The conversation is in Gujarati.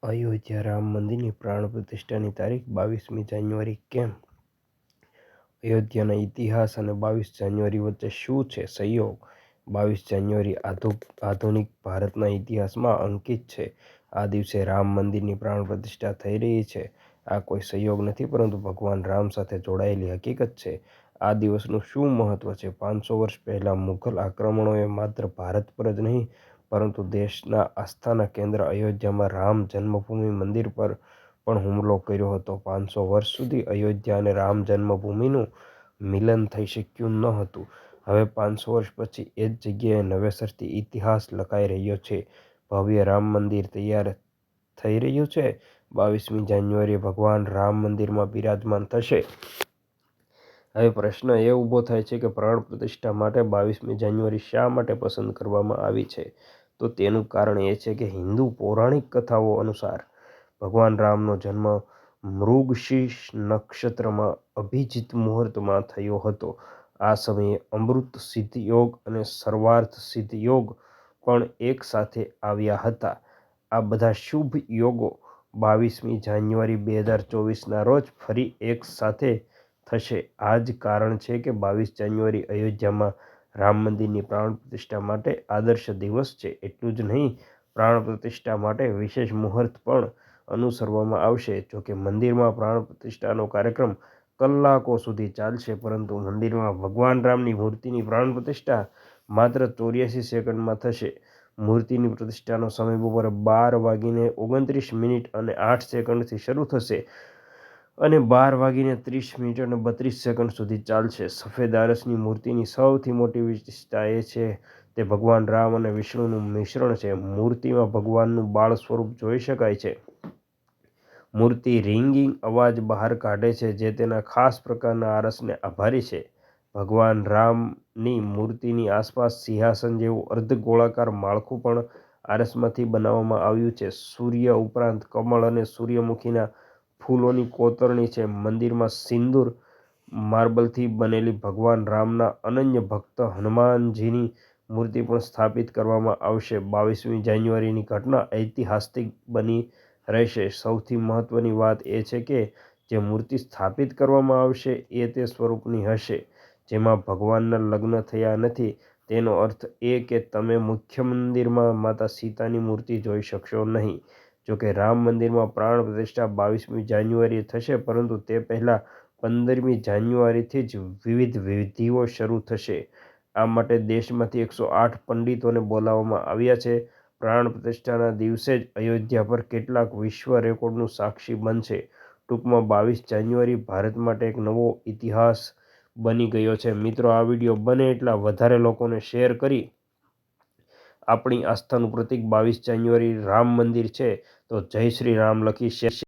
અયોધ્યા રામ મંદિરની પ્રાણ પ્રતિષ્ઠાની તારીખ 22મી જાન્યુઆરી કેમ? અયોધ્યાના ઇતિહાસ અને 22 જાન્યુઆરી વચ્ચે શું છે સંયોગ? 22 જાન્યુઆરી આધુનિક ભારતના ઇતિહાસમાં અંકિત છે. આ દિવસે રામ મંદિરની પ્રાણ પ્રતિષ્ઠા થઈ રહી છે. આ કોઈ સંયોગ નથી, પરંતુ ભગવાન રામ સાથે જોડાયેલી હકીકત છે. આ દિવસનું શું મહત્વ છે? 500 વર્ષ પહેલાં મુઘલ આક્રમણોએ માત્ર ભારત પર જ નહીં, પરંતુ દેશના આસ્થાના કેન્દ્ર અયોધ્યામાં રામ જન્મભૂમિ મંદિર પર પણ હુમલો કર્યો હતો. 500 વર્ષ સુધી અયોધ્યા અને રામ જન્મભૂમિનું મિલન થઈ શક્યું ન હતું. હવે 500 વર્ષ પછી એ જ જગ્યાએ નવેસરથી ઇતિહાસ લખાઈ રહ્યો છે. ભવ્ય રામ મંદિર તૈયાર થઈ રહ્યું છે. 22મી જાન્યુઆરીએ ભગવાન રામ મંદિરમાં બિરાજમાન થશે. હવે પ્રશ્ન એ ઊભો થાય છે કે પ્રાણ પ્રતિષ્ઠા માટે 22મી જાન્યુઆરી શા માટે પસંદ કરવામાં આવી છે? તો તેનું કારણ એ છે કે હિન્દુ પૌરાણિક કથાઓ અનુસાર ભગવાન રામનો જન્મ મૃગશીર્ષ નક્ષત્રમાં અભિજીત મુહૂર્તમાં થયો હતો. આ સમયે અમૃત સિદ્ધ યોગ અને સર્વાર્થ સિદ્ધ યોગ પણ એક સાથે આવ્યા હતા. આ બધા શુભ યોગો 22મી જાન્યુઆરી 2024ના રોજ ફરી એક સાથે થશે. આ જ કારણ છે કે 22 જાન્યુઆરી અયોધ્યામાં રામ મંદિરની પ્રાણ પ્રતિષ્ઠા માટે આદર્શ દિવસ છે. એટલું જ નહીં, પ્રાણ પ્રતિષ્ઠા માટે વિશેષ મુહૂર્ત પણ અનુસરવામાં આવશે. જોકે મંદિરમાં પ્રાણ પ્રતિષ્ઠાનો કાર્યક્રમ કલાકો સુધી ચાલશે, પરંતુ મંદિરમાં ભગવાન રામની મૂર્તિની પ્રાણ પ્રતિષ્ઠા માત્ર 84 સેકન્ડમાં થશે. મૂર્તિની પ્રતિષ્ઠાનો સમય બપોરે 12:29 અને 8 સેકન્ડથી શરૂ થશે અને 12:30 અને 32 સેકન્ડ સુધી ચાલશે. સફેદ આરસની મૂર્તિની સૌથી મોટી વિશેષતા એ છે તે ભગવાન રામ અને વિષ્ણુનું મિશ્રણ છે. મૂર્તિમાં ભગવાનનું બાળ સ્વરૂપ જોઈ શકાય છે. મૂર્તિ રિંગિંગ અવાજ બહાર કાઢે છે, જે તેના ખાસ પ્રકારના આરસને આભારી છે. ભગવાન રામની મૂર્તિની આસપાસ સિંહાસન જેવું અર્ધગોળાકાર માળખું પણ આરસમાંથી બનાવવામાં આવ્યું છે. સૂર્ય ઉપરાંત કમળ અને સૂર્યમુખીના ફૂલોની કોતરણી છે. મંદિરમાં સિંદૂર માર્બલથી બનેલી ભગવાન રામના અનન્ય ભક્ત હનુમાનજીની મૂર્તિ પણ સ્થાપિત કરવામાં આવશે. 22મી જાન્યુઆરીની ઘટના ઐતિહાસિક બની રહેશે. સૌથી મહત્વની વાત એ છે કે જે મૂર્તિ સ્થાપિત કરવામાં આવશે એ તે સ્વરૂપની હશે જેમાં ભગવાનના લગ્ન થયા નથી. તેનો અર્થ એ કે તમે મુખ્ય મંદિરમાં માતા સીતાની મૂર્તિ જોઈ શકશો નહીં. જોકે રામ મંદિરમાં પ્રાણ પ્રતિષ્ઠા 22મી જાન્યુઆરીએ થશે, પરંતુ તે પહેલાં 15મી જાન્યુઆરીથી જ વિવિધ વિધિઓ શરૂ થશે. આ માટે દેશમાંથી 108 પંડિતોને બોલાવવામાં આવ્યા છે. પ્રાણ પ્રતિષ્ઠાના દિવસે જ અયોધ્યા પર કેટલાક વિશ્વ રેકોર્ડનું સાક્ષી બનશે. ટૂંકમાં 22 જાન્યુઆરી ભારત માટે એક નવો ઇતિહાસ બની ગયો છે. મિત્રો, આ વિડીયો બને એટલા વધારે લોકોને શેર કરી આપણી આસ્થાનું પ્રતીક 22 જાન્યુઆરી રામ મંદિર છે, તો જય શ્રી રામ લખી શેર